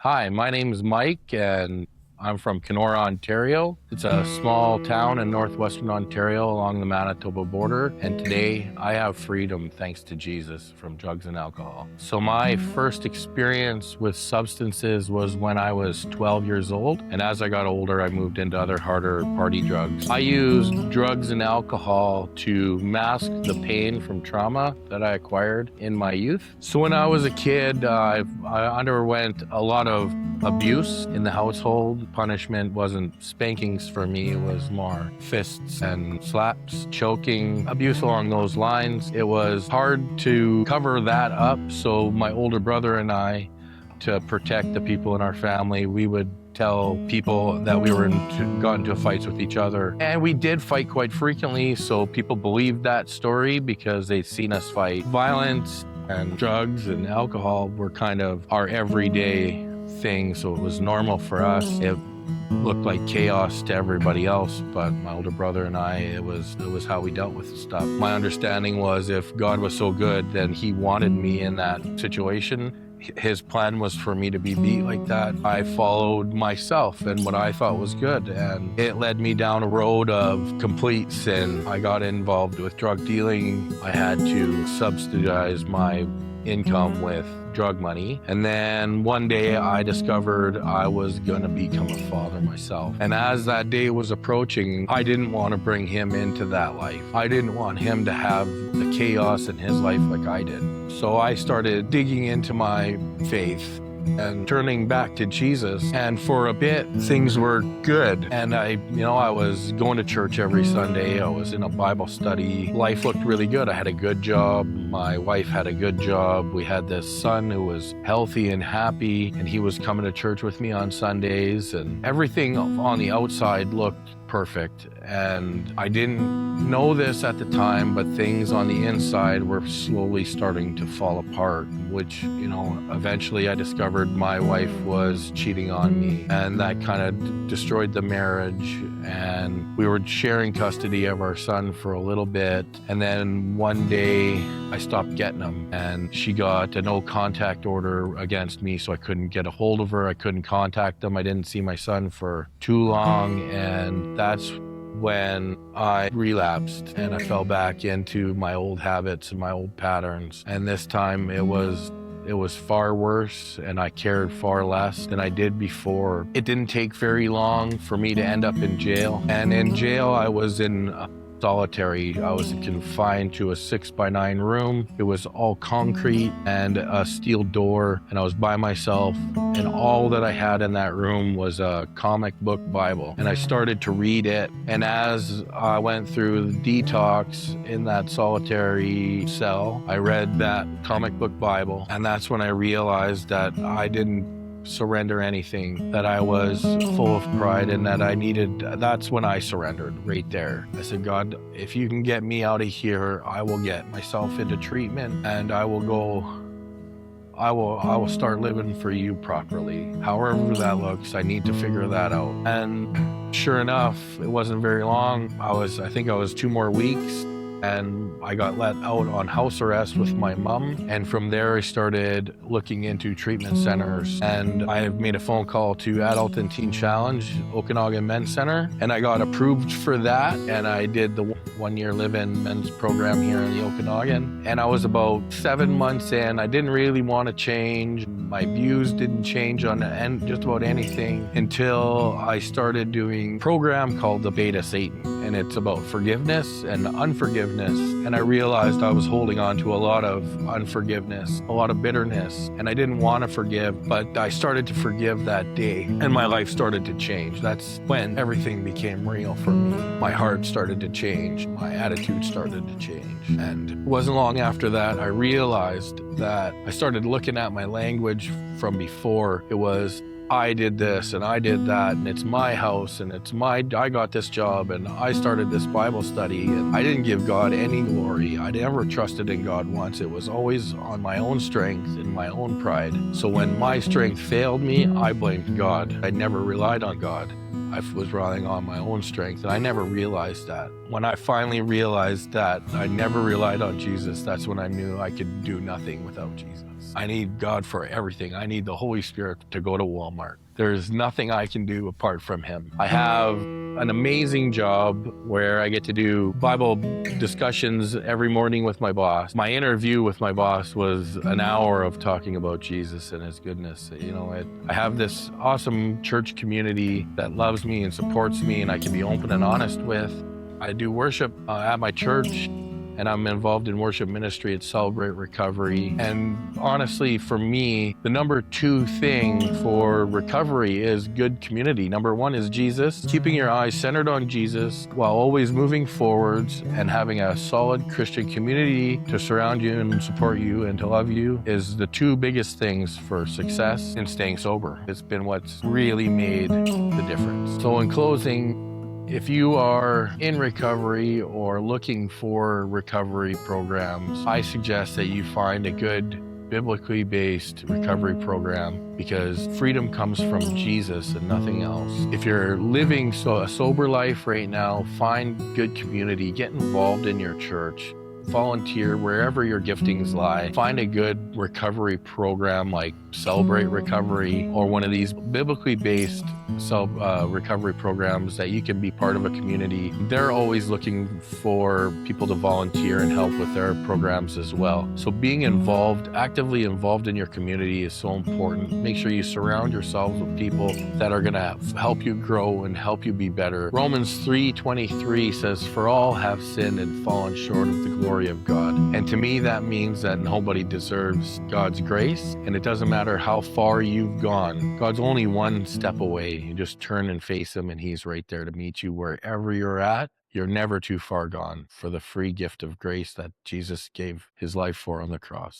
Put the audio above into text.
Hi, my name is Mike, and I'm from Kenora, Ontario. It's a small town in northwestern Ontario along the Manitoba border, and today I have freedom thanks to Jesus from drugs and alcohol. So my first experience with substances was when I was 12 years old, and as I got older, I moved into other harder party drugs. I used drugs and alcohol to mask the pain from trauma that I acquired in my youth. So when I was a kid, I underwent a lot of abuse in the household. Punishment wasn't spankings for me, it was more fists and slaps, choking, abuse along those lines. It was hard to cover that up, so my older brother and I, to protect the people in our family, we would tell people that we got into fights with each other. And we did fight quite frequently, so people believed that story because they'd seen us fight. Violence and drugs and alcohol were kind of our everyday thing, so it was normal for us. It looked like chaos to everybody else, but my older brother and I, it was how we dealt with stuff. My understanding was if God was so good, then he wanted me in that situation. His plan was for me to be beat like that. I followed myself and what I thought was good, and it led me down a road of complete sin. I got involved with drug dealing. I had to subsidize my income with drug money. And then one day I discovered I was going to become a father myself. And as that day was approaching, I didn't want to bring him into that life. I didn't want him to have the chaos in his life like I did. So I started digging into my faith and turning back to Jesus. And for a bit, things were good. And I was going to church every Sunday. I was in a Bible study. Life looked really good. I had a good job. My wife had a good job. We had this son who was healthy and happy, and he was coming to church with me on Sundays, and everything on the outside looked perfect. And I didn't know this at the time, but things on the inside were slowly starting to fall apart, which, eventually I discovered my wife was cheating on me, and that kind of destroyed the marriage. And we were sharing custody of our son for a little bit, and then one day I stopped getting him, and she got a no contact order against me, so I couldn't get a hold of her. I couldn't contact him. I didn't see my son for too long, and that's when I relapsed and I fell back into my old habits and my old patterns. And this time it was far worse, and I cared far less than I did before. It didn't take very long for me to end up in jail. And in jail, I was in solitary. I was confined to a 6x9 room. It was all concrete and a steel door, and I was by myself, and all that I had in that room was a comic book Bible. And I started to read it, and as I went through the detox in that solitary cell, I read that comic book Bible, and that's when I realized that I didn't surrender anything, that I was full of pride, and that's when I surrendered right there. I said, God, if you can get me out of here, I will get myself into treatment, and I will start living for you properly. However that looks, I need to figure that out. And sure enough, it wasn't very long. I think I was 2 more weeks, and I got let out on house arrest with my mom. And from there, I started looking into treatment centers. And I have made a phone call to Adult and Teen Challenge, Okanagan Men's Center, and I got approved for that. And I did the 1-year live-in men's program here in the Okanagan. And I was about 7 months in. I didn't really want to change. My views didn't change on just about anything until I started doing a program called the Beta Satan. And it's about forgiveness and unforgiveness. And I realized I was holding on to a lot of unforgiveness, a lot of bitterness, and I didn't want to forgive, but I started to forgive that day, and my life started to change. That's when everything became real for me. My heart started to change. My attitude started to change. And it wasn't long after that, I realized that I started looking at my language from before. It was, I did this and I did that, and it's my house, and I got this job, and I started this Bible study, and I didn't give God any glory. I never trusted in God once. It was always on my own strength and my own pride. So when my strength failed me, I blamed God. I never relied on God. I was relying on my own strength, and I never realized that. When I finally realized that I never relied on Jesus, that's when I knew I could do nothing without Jesus. I need God for everything. I need the Holy Spirit to go to Walmart. There's nothing I can do apart from Him. I have an amazing job where I get to do Bible discussions every morning with my boss. My interview with my boss was an hour of talking about Jesus and His goodness. I have this awesome church community that loves me and supports me, and I can be open and honest with. I do worship at my church, and I'm involved in worship ministry at Celebrate Recovery. And honestly, for me, the number 2 thing for recovery is good community. Number 1 is Jesus. Keeping your eyes centered on Jesus while always moving forwards and having a solid Christian community to surround you and support you and to love you is the 2 biggest things for success in staying sober. It's been what's really made the difference. So in closing, if you are in recovery or looking for recovery programs, I suggest that you find a good biblically based recovery program, because freedom comes from Jesus and nothing else. If you're living a sober life right now, find good community, get involved in your church, volunteer wherever your giftings lie. Find a good recovery program like Celebrate Recovery or one of these biblically based recovery programs that you can be part of a community. They're always looking for people to volunteer and help with their programs as well. So being involved, actively involved in your community is so important. Make sure you surround yourselves with people that are going to help you grow and help you be better. Romans 3:23 says, "For all have sinned and fallen short of the glory of God." And to me, that means that nobody deserves God's grace, and it doesn't matter how far you've gone. God's only one step away. You just turn and face Him, and He's right there to meet you wherever you're at. You're never too far gone for the free gift of grace that Jesus gave His life for on the cross.